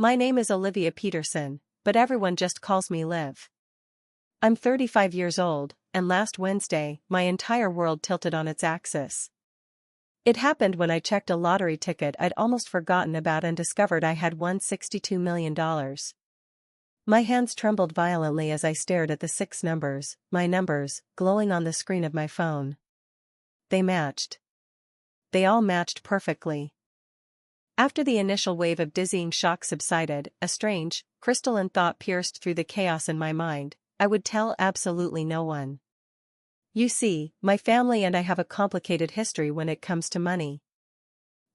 My name is Olivia Peterson, but everyone just calls me Liv. I'm 35 years old, and last Wednesday, my entire world tilted on its axis. It happened when I checked a lottery ticket I'd almost forgotten about and discovered I had won $62 million. My hands trembled violently as I stared at the 6 numbers, my numbers, glowing on the screen of my phone. They matched. They all matched perfectly. After the initial wave of dizzying shock subsided, a strange, crystalline thought pierced through the chaos in my mind: I would tell absolutely no one. You see, my family and I have a complicated history when it comes to money.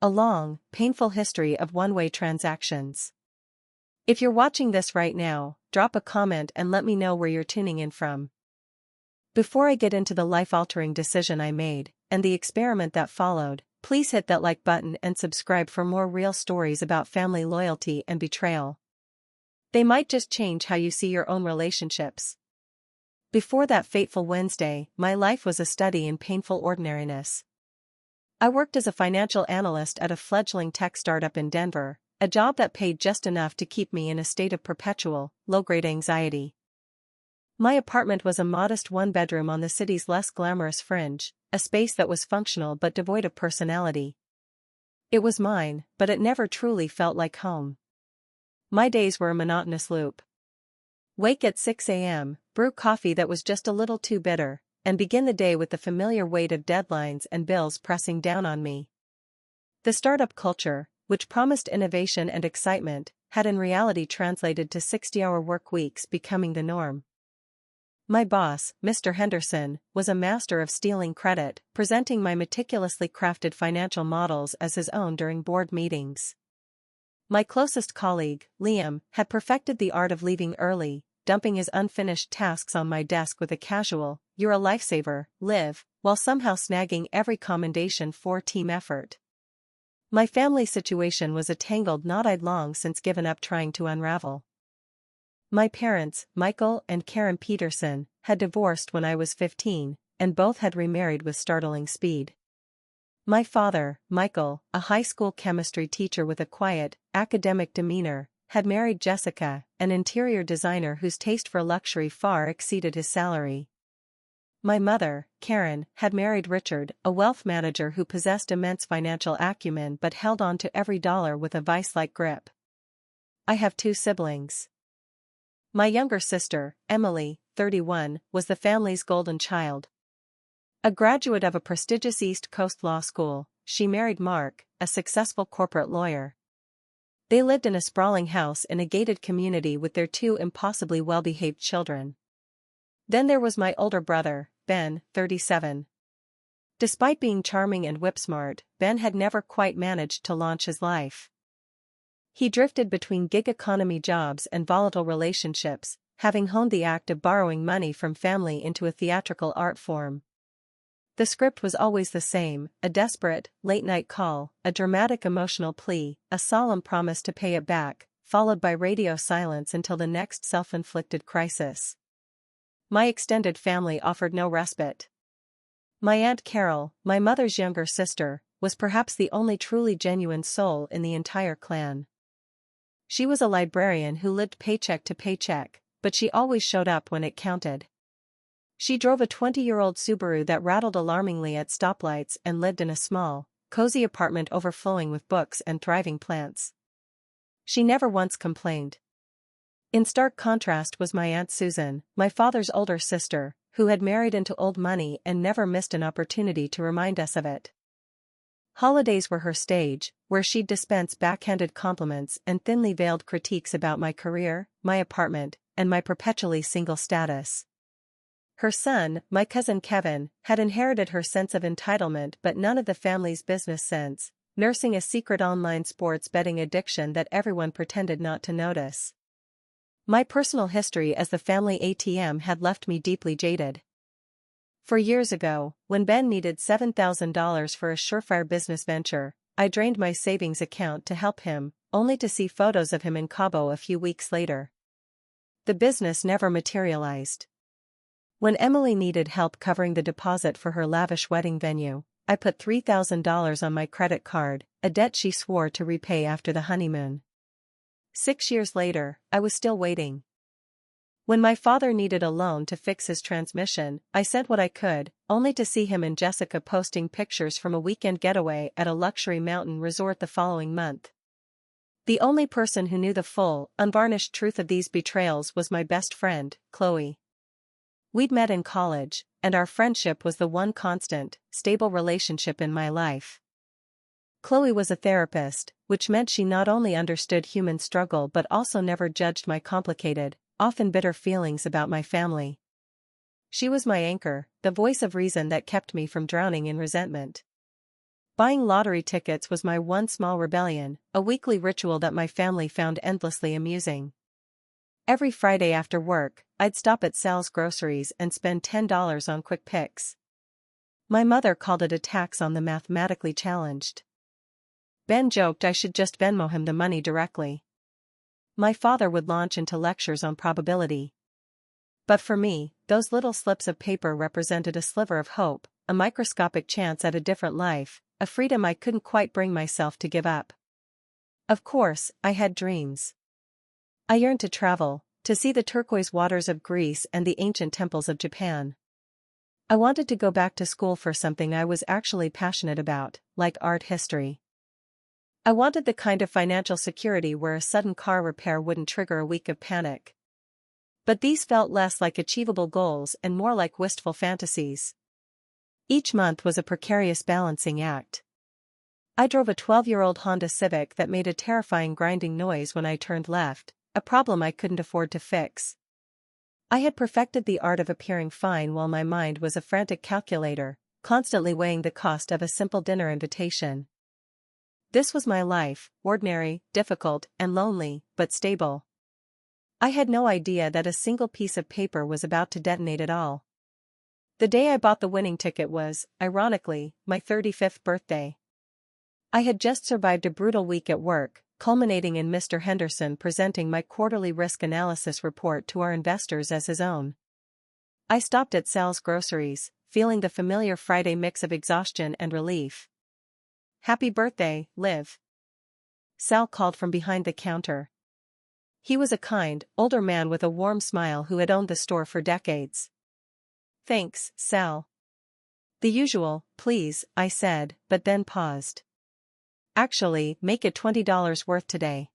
A long, painful history of one-way transactions. If you're watching this right now, drop a comment and let me know where you're tuning in from. Before I get into the life-altering decision I made, and the experiment that followed, please hit that like button and subscribe for more real stories about family loyalty and betrayal. They might just change how you see your own relationships. Before that fateful Wednesday, my life was a study in painful ordinariness. I worked as a financial analyst at a fledgling tech startup in Denver, a job that paid just enough to keep me in a state of perpetual, low-grade anxiety. My apartment was a modest one-bedroom on the city's less glamorous fringe, a space that was functional but devoid of personality. It was mine, but it never truly felt like home. My days were a monotonous loop. Wake at 6 a.m., brew coffee that was just a little too bitter, and begin the day with the familiar weight of deadlines and bills pressing down on me. The startup culture, which promised innovation and excitement, had in reality translated to 60-hour work weeks becoming the norm. My boss, Mr. Henderson, was a master of stealing credit, presenting my meticulously crafted financial models as his own during board meetings. My closest colleague, Liam, had perfected the art of leaving early, dumping his unfinished tasks on my desk with a casual, "You're a lifesaver, Liv," while somehow snagging every commendation for team effort. My family situation was a tangled knot I'd long since given up trying to unravel. My parents, Michael and Karen Peterson, had divorced when I was 15, and both had remarried with startling speed. My father, Michael, a high school chemistry teacher with a quiet, academic demeanor, had married Jessica, an interior designer whose taste for luxury far exceeded his salary. My mother, Karen, had married Richard, a wealth manager who possessed immense financial acumen but held on to every dollar with a vice-like grip. I have 2 siblings. My younger sister, Emily, 31, was the family's golden child. A graduate of a prestigious East Coast law school, she married Mark, a successful corporate lawyer. They lived in a sprawling house in a gated community with their 2 impossibly well-behaved children. Then there was my older brother, Ben, 37. Despite being charming and whip-smart, Ben had never quite managed to launch his life. He drifted between gig economy jobs and volatile relationships, having honed the act of borrowing money from family into a theatrical art form. The script was always the same: a desperate, late-night call, a dramatic emotional plea, a solemn promise to pay it back, followed by radio silence until the next self-inflicted crisis. My extended family offered no respite. My Aunt Carol, my mother's younger sister, was perhaps the only truly genuine soul in the entire clan. She was a librarian who lived paycheck to paycheck, but she always showed up when it counted. She drove a 20-year-old Subaru that rattled alarmingly at stoplights and lived in a small, cozy apartment overflowing with books and thriving plants. She never once complained. In stark contrast was my Aunt Susan, my father's older sister, who had married into old money and never missed an opportunity to remind us of it. Holidays were her stage, where she'd dispense backhanded compliments and thinly veiled critiques about my career, my apartment, and my perpetually single status. Her son, my cousin Kevin, had inherited her sense of entitlement but none of the family's business sense, nursing a secret online sports betting addiction that everyone pretended not to notice. My personal history as the family ATM had left me deeply jaded. For years ago, when Ben needed $7,000 for a surefire business venture, I drained my savings account to help him, only to see photos of him in Cabo a few weeks later. The business never materialized. When Emily needed help covering the deposit for her lavish wedding venue, I put $3,000 on my credit card, a debt she swore to repay after the honeymoon. 6 years later, I was still waiting. When my father needed a loan to fix his transmission, I sent what I could, only to see him and Jessica posting pictures from a weekend getaway at a luxury mountain resort the following month. The only person who knew the full, unvarnished truth of these betrayals was my best friend, Chloe. We'd met in college, and our friendship was the one constant, stable relationship in my life. Chloe was a therapist, which meant she not only understood human struggle but also never judged my complicated, often bitter feelings about my family. She was my anchor, the voice of reason that kept me from drowning in resentment. Buying lottery tickets was my one small rebellion, a weekly ritual that my family found endlessly amusing. Every Friday after work, I'd stop at Sal's Groceries and spend $10 on quick picks. My mother called it a tax on the mathematically challenged. Ben joked I should just Venmo him the money directly. My father would launch into lectures on probability. But for me, those little slips of paper represented a sliver of hope, a microscopic chance at a different life, a freedom I couldn't quite bring myself to give up. Of course, I had dreams. I yearned to travel, to see the turquoise waters of Greece and the ancient temples of Japan. I wanted to go back to school for something I was actually passionate about, like art history. I wanted the kind of financial security where a sudden car repair wouldn't trigger a week of panic. But these felt less like achievable goals and more like wistful fantasies. Each month was a precarious balancing act. I drove a 12-year-old Honda Civic that made a terrifying grinding noise when I turned left, a problem I couldn't afford to fix. I had perfected the art of appearing fine while my mind was a frantic calculator, constantly weighing the cost of a simple dinner invitation. This was my life, ordinary, difficult, and lonely, but stable. I had no idea that a single piece of paper was about to detonate it all. The day I bought the winning ticket was, ironically, my 35th birthday. I had just survived a brutal week at work, culminating in Mr. Henderson presenting my quarterly risk analysis report to our investors as his own. I stopped at Sal's Groceries, feeling the familiar Friday mix of exhaustion and relief. "Happy birthday, Liv," Sal called from behind the counter. He was a kind, older man with a warm smile who had owned the store for decades. "Thanks, Sal." "The usual, please," I said, but then paused. "Actually, make it $20 worth today.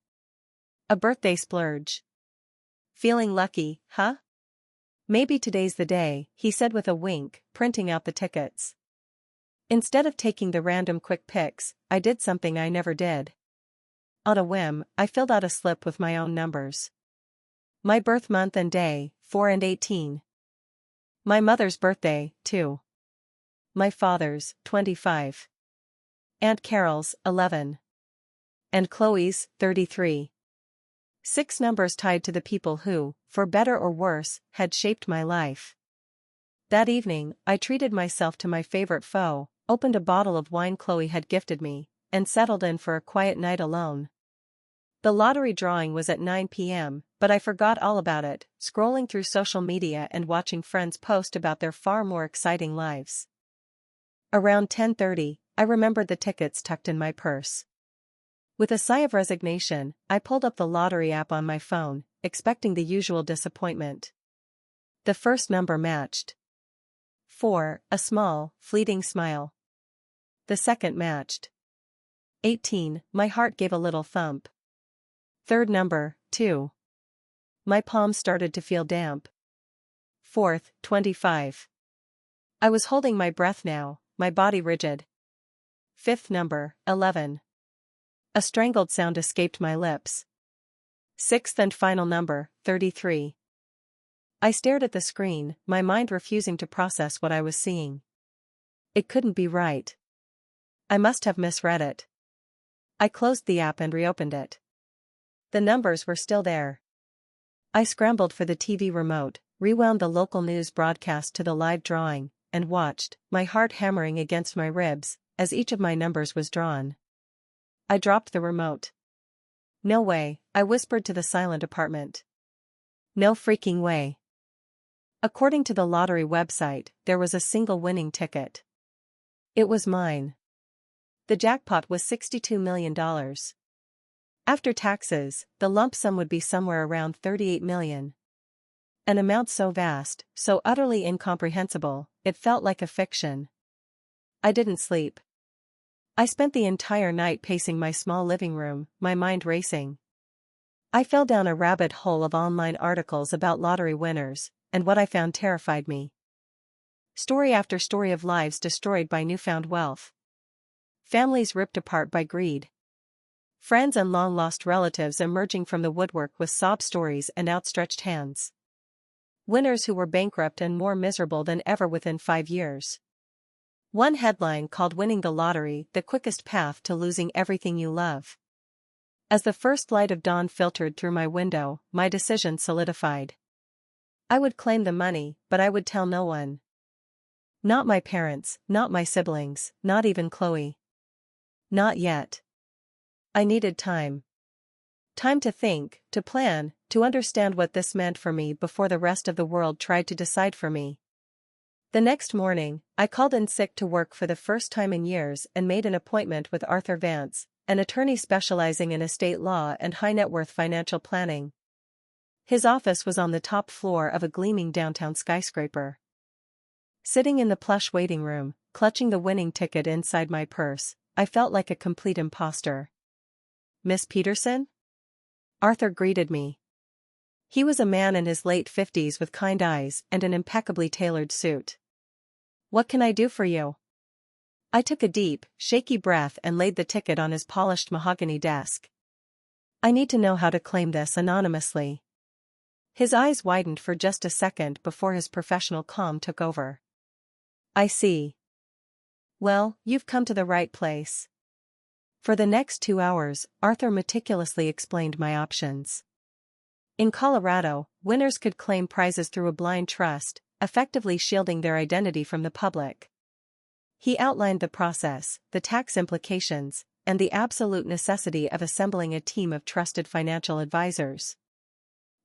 A birthday splurge." "Feeling lucky, huh?" "Maybe today's the day," he said with a wink, printing out the tickets. Instead of taking the random quick picks, I did something I never did. On a whim, I filled out a slip with my own numbers. My birth month and day, 4 and 18. My mother's birthday, 2. My father's, 25. Aunt Carol's, 11. And Chloe's, 33. 6 numbers tied to the people who, for better or worse, had shaped my life. That evening, I treated myself to my favorite pho, opened a bottle of wine Chloe had gifted me, and settled in for a quiet night alone. The lottery drawing was at 9 p.m., but I forgot all about it, scrolling through social media and watching friends post about their far more exciting lives. Around 10:30, I remembered the tickets tucked in my purse. With a sigh of resignation, I pulled up the lottery app on my phone, expecting the usual disappointment. The first number matched. 4, a small, fleeting smile. The second matched. 18, my heart gave a little thump. Third number, 2. My palms started to feel damp. Fourth, 25. I was holding my breath now, my body rigid. Fifth number, 11. A strangled sound escaped my lips. Sixth and final number, 33. I stared at the screen, my mind refusing to process what I was seeing. It couldn't be right. I must have misread it. I closed the app and reopened it. The numbers were still there. I scrambled for the TV remote, rewound the local news broadcast to the live drawing, and watched, my heart hammering against my ribs, as each of my numbers was drawn. I dropped the remote. "No way," I whispered to the silent apartment. "No freaking way." According to the lottery website, there was a single winning ticket. It was mine. The jackpot was $62 million. After taxes, the lump sum would be somewhere around 38 million. An amount so vast, so utterly incomprehensible, it felt like a fiction. I didn't sleep. I spent the entire night pacing my small living room, my mind racing. I fell down a rabbit hole of online articles about lottery winners, and what I found terrified me. Story after story of lives destroyed by newfound wealth. Families ripped apart by greed. Friends and long-lost relatives emerging from the woodwork with sob stories and outstretched hands. Winners who were bankrupt and more miserable than ever within 5 years. One headline called "Winning the Lottery, the Quickest Path to Losing Everything You Love." As the first light of dawn filtered through my window, my decision solidified. I would claim the money, but I would tell no one. Not my parents, not my siblings, not even Chloe. Not yet. I needed time. Time to think, to plan, to understand what this meant for me before the rest of the world tried to decide for me. The next morning, I called in sick to work for the first time in years and made an appointment with Arthur Vance, an attorney specializing in estate law and high-net-worth financial planning. His office was on the top floor of a gleaming downtown skyscraper. Sitting in the plush waiting room, clutching the winning ticket inside my purse, I felt like a complete imposter. "Miss Peterson?" Arthur greeted me. He was a man in his late 50s with kind eyes and an impeccably tailored suit. "What can I do for you?" I took a deep, shaky breath and laid the ticket on his polished mahogany desk. "I need to know how to claim this anonymously." His eyes widened for just a second before his professional calm took over. "I see. Well, you've come to the right place." For the next 2 hours, Arthur meticulously explained my options. In Colorado, winners could claim prizes through a blind trust, effectively shielding their identity from the public. He outlined the process, the tax implications, and the absolute necessity of assembling a team of trusted financial advisors.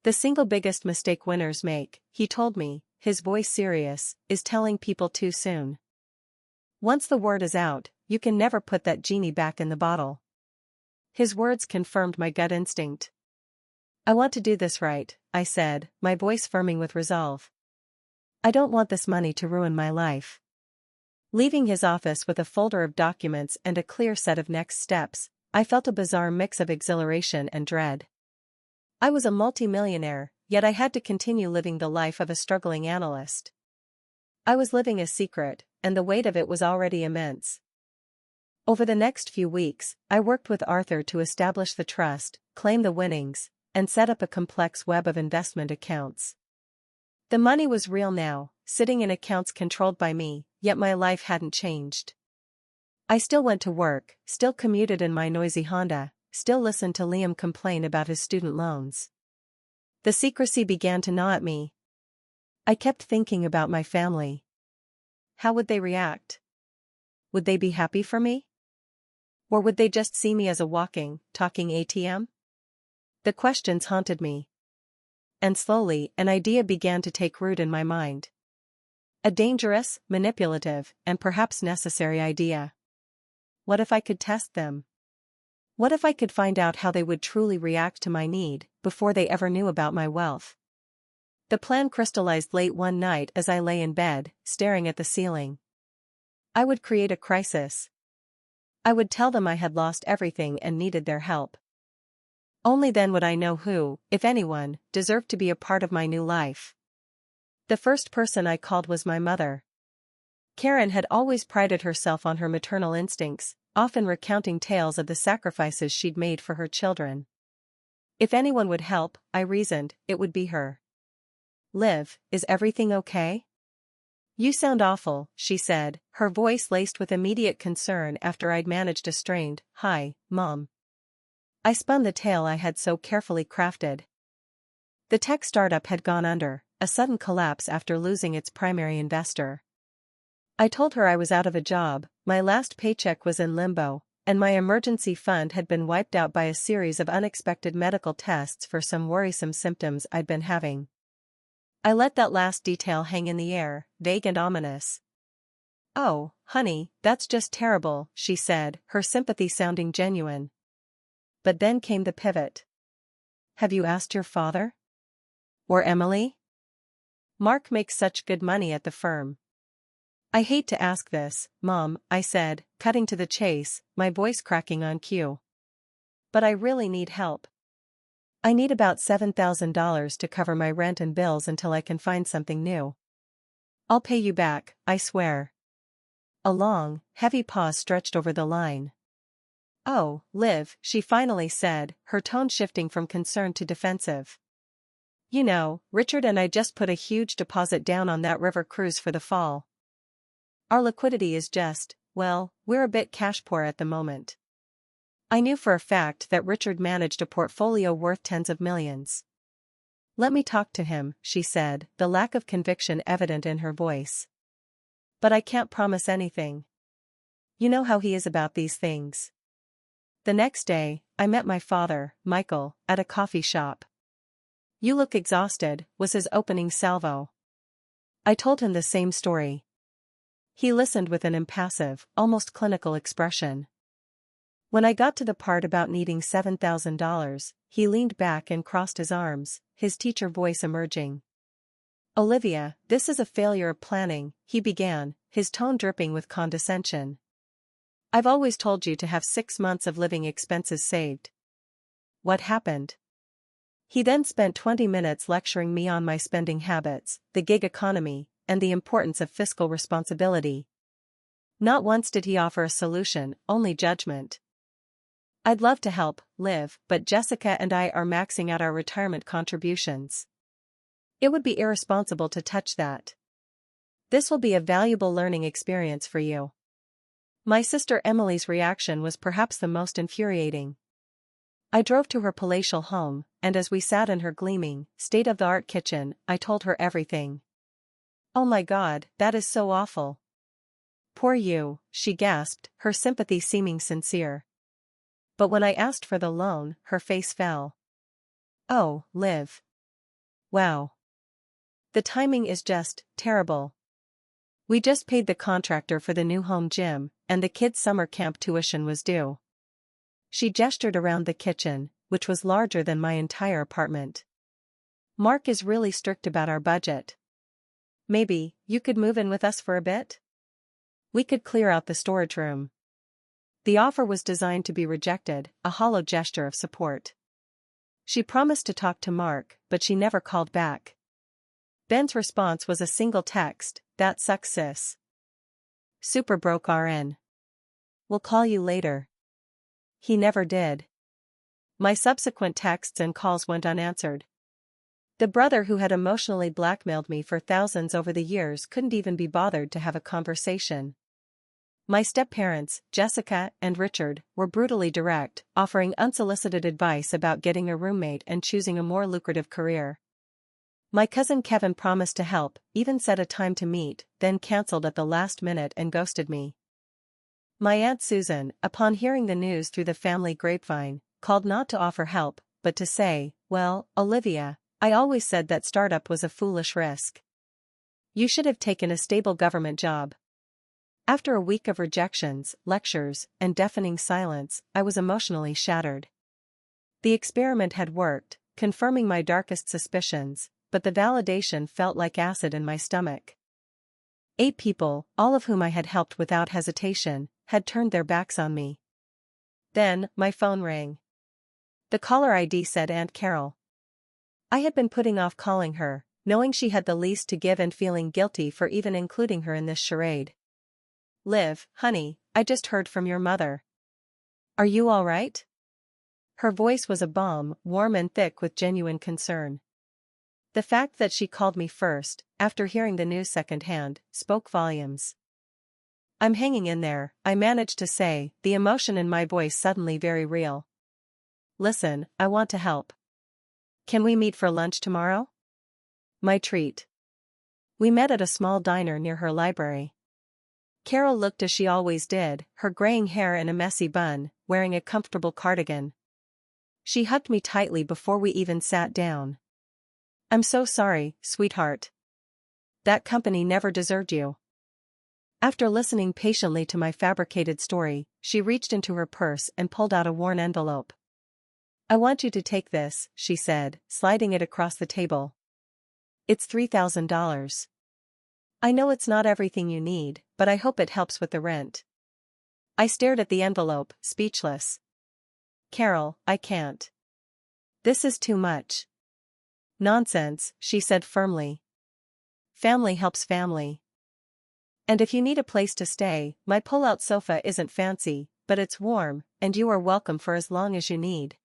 "The single biggest mistake winners make," he told me, his voice serious, "is telling people too soon. Once the word is out, you can never put that genie back in the bottle." His words confirmed my gut instinct. "I want to do this right," I said, my voice firming with resolve. "I don't want this money to ruin my life." Leaving his office with a folder of documents and a clear set of next steps, I felt a bizarre mix of exhilaration and dread. I was a multimillionaire, yet I had to continue living the life of a struggling analyst. I was living a secret, and the weight of it was already immense. Over the next few weeks, I worked with Arthur to establish the trust, claim the winnings, and set up a complex web of investment accounts. The money was real now, sitting in accounts controlled by me, yet my life hadn't changed. I still went to work, still commuted in my noisy Honda, still listened to Liam complain about his student loans. The secrecy began to gnaw at me. I kept thinking about my family. How would they react? Would they be happy for me? Or would they just see me as a walking, talking ATM? The questions haunted me. And slowly, an idea began to take root in my mind. A dangerous, manipulative, and perhaps necessary idea. What if I could test them? What if I could find out how they would truly react to my need, before they ever knew about my wealth? The plan crystallized late one night as I lay in bed, staring at the ceiling. I would create a crisis. I would tell them I had lost everything and needed their help. Only then would I know who, if anyone, deserved to be a part of my new life. The first person I called was my mother. Karen had always prided herself on her maternal instincts, often recounting tales of the sacrifices she'd made for her children. If anyone would help, I reasoned, it would be her. "Liv, is everything okay?" "You sound awful," she said, her voice laced with immediate concern after I'd managed a strained, "Hi, Mom." I spun the tale I had so carefully crafted. The tech startup had gone under, a sudden collapse after losing its primary investor. I told her I was out of a job, my last paycheck was in limbo, and my emergency fund had been wiped out by a series of unexpected medical tests for some worrisome symptoms I'd been having. I let that last detail hang in the air, vague and ominous. "Oh, honey, that's just terrible," she said, her sympathy sounding genuine. but then came the pivot. Have you asked your father? Or Emily? Mark makes such good money at the firm. I hate to ask this, Mom, I said, cutting to the chase, my voice cracking on cue. But I really need help. I need about $7,000 to cover my rent and bills until I can find something new. I'll pay you back, I swear. A long, heavy pause stretched over the line. Oh, Liv, she finally said, her tone shifting from concern to defensive. You know, Richard and I just put a huge deposit down on that river cruise for the fall. Our liquidity is just, well, we're a bit cash poor at the moment. I knew for a fact that Richard managed a portfolio worth tens of millions. Let me talk to him, she said, the lack of conviction evident in her voice. But I can't promise anything. You know how he is about these things. The next day, I met my father, Michael, at a coffee shop. You look exhausted, was his opening salvo. I told him the same story. He listened with an impassive, almost clinical expression. When I got to the part about needing $7,000, he leaned back and crossed his arms, his teacher voice emerging. Olivia, this is a failure of planning, he began, his tone dripping with condescension. I've always told you to have 6 months of living expenses saved. What happened? He then spent 20 minutes lecturing me on my spending habits, the gig economy, and the importance of fiscal responsibility. Not once did he offer a solution, only judgment. I'd love to help, Liv, but Jessica and I are maxing out our retirement contributions. It would be irresponsible to touch that. This will be a valuable learning experience for you. My sister Emily's reaction was perhaps the most infuriating. I drove to her palatial home, and as we sat in her gleaming, state-of-the-art kitchen, I told her everything. Oh my God, that is so awful. Poor you, she gasped, her sympathy seeming sincere. But when I asked for the loan, her face fell. Oh, Liv. Wow. The timing is just terrible. We just paid the contractor for the new home gym, and the kids' summer camp tuition was due. She gestured around the kitchen, which was larger than my entire apartment. Mark is really strict about our budget. Maybe, you could move in with us for a bit? We could clear out the storage room. The offer was designed to be rejected, a hollow gesture of support. She promised to talk to Mark, but she never called back. Ben's response was a single text, "That sucks, sis. Super broke RN. We'll call you later." He never did. My subsequent texts and calls went unanswered. The brother who had emotionally blackmailed me for thousands over the years couldn't even be bothered to have a conversation. My step-parents, Jessica and Richard, were brutally direct, offering unsolicited advice about getting a roommate and choosing a more lucrative career. My cousin Kevin promised to help, even set a time to meet, then cancelled at the last minute and ghosted me. My Aunt Susan, upon hearing the news through the family grapevine, called not to offer help, but to say, "Well, Olivia, I always said that startup was a foolish risk. You should have taken a stable government job." After a week of rejections, lectures, and deafening silence, I was emotionally shattered. The experiment had worked, confirming my darkest suspicions, but the validation felt like acid in my stomach. 8 people, all of whom I had helped without hesitation, had turned their backs on me. Then, my phone rang. The caller ID said Aunt Carol. I had been putting off calling her, knowing she had the least to give and feeling guilty for even including her in this charade. "Liv, honey, I just heard from your mother. Are you all right?" Her voice was a balm, warm and thick with genuine concern. The fact that she called me first, after hearing the news secondhand, spoke volumes. "I'm hanging in there," I managed to say, the emotion in my voice suddenly very real. "Listen, I want to help. Can we meet for lunch tomorrow?" My treat. We met at a small diner near her library. Carol looked as she always did, her graying hair in a messy bun, wearing a comfortable cardigan. She hugged me tightly before we even sat down. "I'm so sorry, sweetheart. That company never deserved you." After listening patiently to my fabricated story, she reached into her purse and pulled out a worn envelope. I want you to take this, she said, sliding it across the table. It's $3,000. I know it's not everything you need, but I hope it helps with the rent. I stared at the envelope, speechless. Carol, I can't. This is too much. Nonsense, she said firmly. Family helps family. And if you need a place to stay, my pull-out sofa isn't fancy, but it's warm, and you are welcome for as long as you need.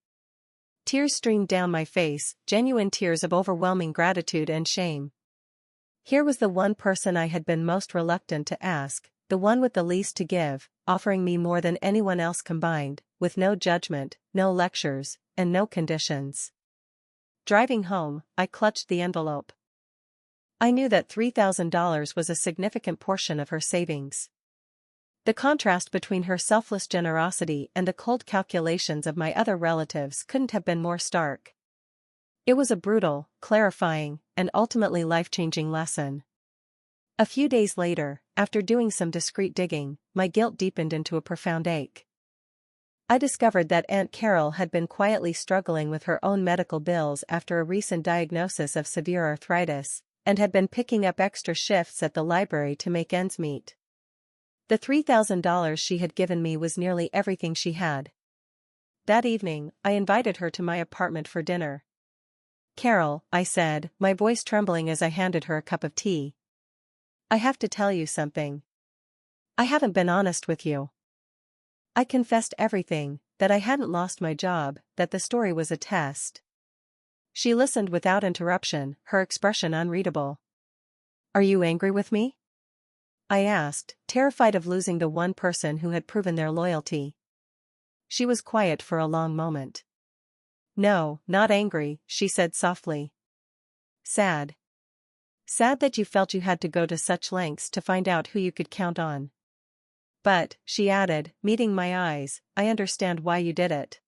Tears streamed down my face, genuine tears of overwhelming gratitude and shame. Here was the one person I had been most reluctant to ask, the one with the least to give, offering me more than anyone else combined, with no judgment, no lectures, and no conditions. Driving home, I clutched the envelope. I knew that $3,000 was a significant portion of her savings. The contrast between her selfless generosity and the cold calculations of my other relatives couldn't have been more stark. It was a brutal, clarifying, and ultimately life-changing lesson. A few days later, after doing some discreet digging, my guilt deepened into a profound ache. I discovered that Aunt Carol had been quietly struggling with her own medical bills after a recent diagnosis of severe arthritis, and had been picking up extra shifts at the library to make ends meet. The $3,000 she had given me was nearly everything she had. That evening, I invited her to my apartment for dinner. Carol, I said, my voice trembling as I handed her a cup of tea. I have to tell you something. I haven't been honest with you. I confessed everything, that I hadn't lost my job, that the story was a test. She listened without interruption, her expression unreadable. Are you angry with me? I asked, terrified of losing the one person who had proven their loyalty. She was quiet for a long moment. No, not angry, she said softly. Sad. Sad that you felt you had to go to such lengths to find out who you could count on. But, she added, meeting my eyes, I understand why you did it.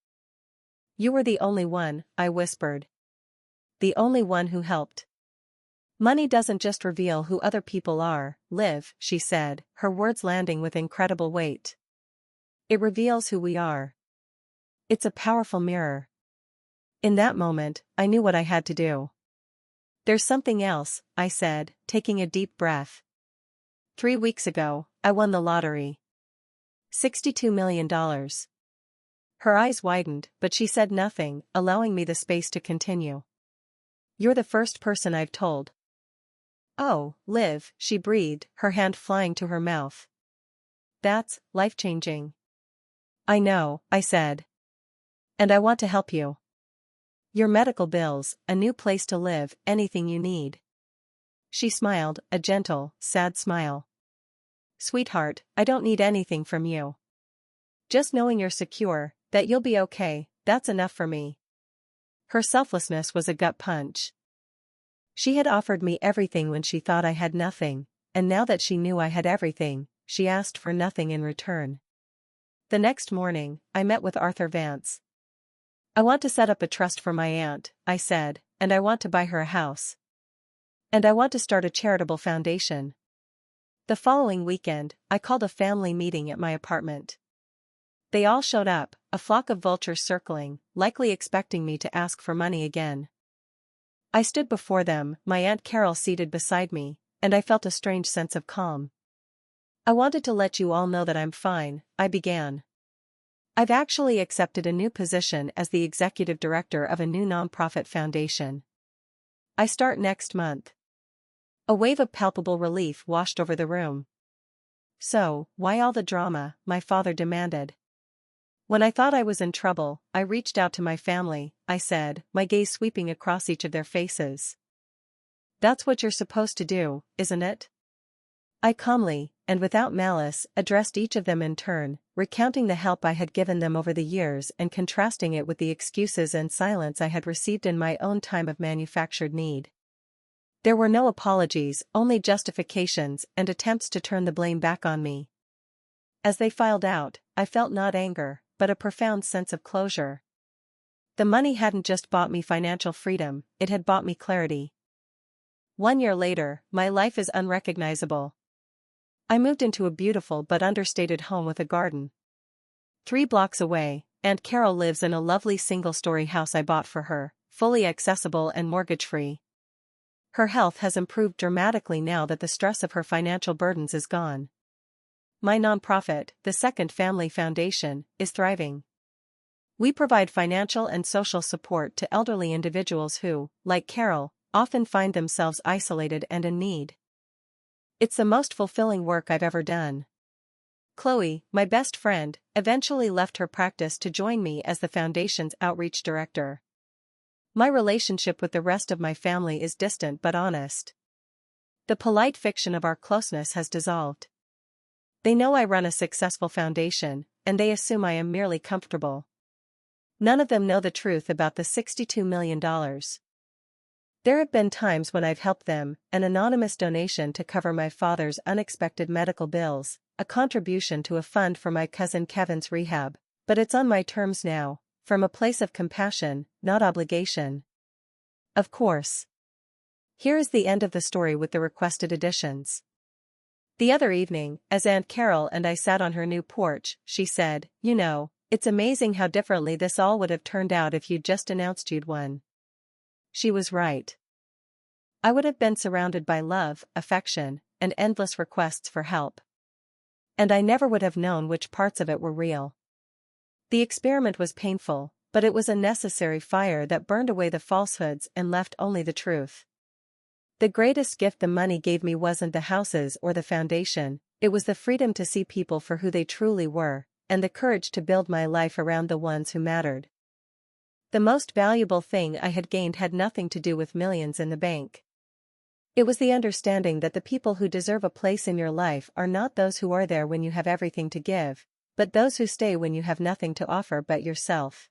You were the only one, I whispered. The only one who helped. Money doesn't just reveal who other people are, Liv, she said, her words landing with incredible weight. It reveals who we are. It's a powerful mirror. In that moment, I knew what I had to do. There's something else, I said, taking a deep breath. 3 weeks ago, I won the lottery. $62 million. Her eyes widened, but she said nothing, allowing me the space to continue. You're the first person I've told. Oh, Liv, she breathed, her hand flying to her mouth. That's life-changing. I know, I said. And I want to help you. Your medical bills, a new place to live, anything you need. She smiled, a gentle, sad smile. Sweetheart, I don't need anything from you. Just knowing you're secure, that you'll be okay, that's enough for me. Her selflessness was a gut punch. She had offered me everything when she thought I had nothing, and now that she knew I had everything, she asked for nothing in return. The next morning, I met with Arthur Vance. I want to set up a trust for my aunt, I said, and I want to buy her a house. And I want to start a charitable foundation. The following weekend, I called a family meeting at my apartment. They all showed up, a flock of vultures circling, likely expecting me to ask for money again. I stood before them, my Aunt Carol seated beside me, and I felt a strange sense of calm. I wanted to let you all know that I'm fine, I began. I've actually accepted a new position as the executive director of a new nonprofit foundation. I start next month. A wave of palpable relief washed over the room. So, why all the drama? My father demanded. When I thought I was in trouble, I reached out to my family, I said, my gaze sweeping across each of their faces. That's what you're supposed to do, isn't it? I calmly, and without malice, addressed each of them in turn, recounting the help I had given them over the years and contrasting it with the excuses and silence I had received in my own time of manufactured need. There were no apologies, only justifications and attempts to turn the blame back on me. As they filed out, I felt not anger, but a profound sense of closure. The money hadn't just bought me financial freedom, it had bought me clarity. 1 year later, my life is unrecognizable. I moved into a beautiful but understated home with a garden. 3 blocks away, Aunt Carol lives in a lovely single-story house I bought for her, fully accessible and mortgage-free. Her health has improved dramatically now that the stress of her financial burdens is gone. My nonprofit, the Second Family Foundation, is thriving. We provide financial and social support to elderly individuals who, like Carol, often find themselves isolated and in need. It's the most fulfilling work I've ever done. Chloe, my best friend, eventually left her practice to join me as the foundation's outreach director. My relationship with the rest of my family is distant but honest. The polite fiction of our closeness has dissolved. They know I run a successful foundation, and they assume I am merely comfortable. None of them know the truth about the $62 million. There have been times when I've helped them, an anonymous donation to cover my father's unexpected medical bills, a contribution to a fund for my cousin Kevin's rehab, but it's on my terms now, from a place of compassion, not obligation. Of course. Here is the end of the story with the requested additions. The other evening, as Aunt Carol and I sat on her new porch, she said, "You know, it's amazing how differently this all would have turned out if you'd just announced you'd won." She was right. I would have been surrounded by love, affection, and endless requests for help. And I never would have known which parts of it were real. The experiment was painful, but it was a necessary fire that burned away the falsehoods and left only the truth. The greatest gift the money gave me wasn't the houses or the foundation, it was the freedom to see people for who they truly were, and the courage to build my life around the ones who mattered. The most valuable thing I had gained had nothing to do with millions in the bank. It was the understanding that the people who deserve a place in your life are not those who are there when you have everything to give, but those who stay when you have nothing to offer but yourself.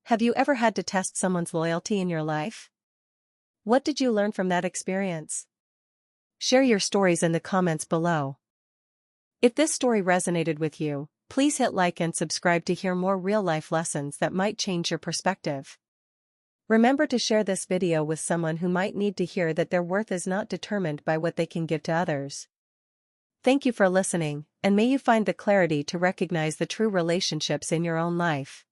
Have you ever had to test someone's loyalty in your life? What did you learn from that experience? Share your stories in the comments below. If this story resonated with you, please hit like and subscribe to hear more real-life lessons that might change your perspective. Remember to share this video with someone who might need to hear that their worth is not determined by what they can give to others. Thank you for listening, and may you find the clarity to recognize the true relationships in your own life.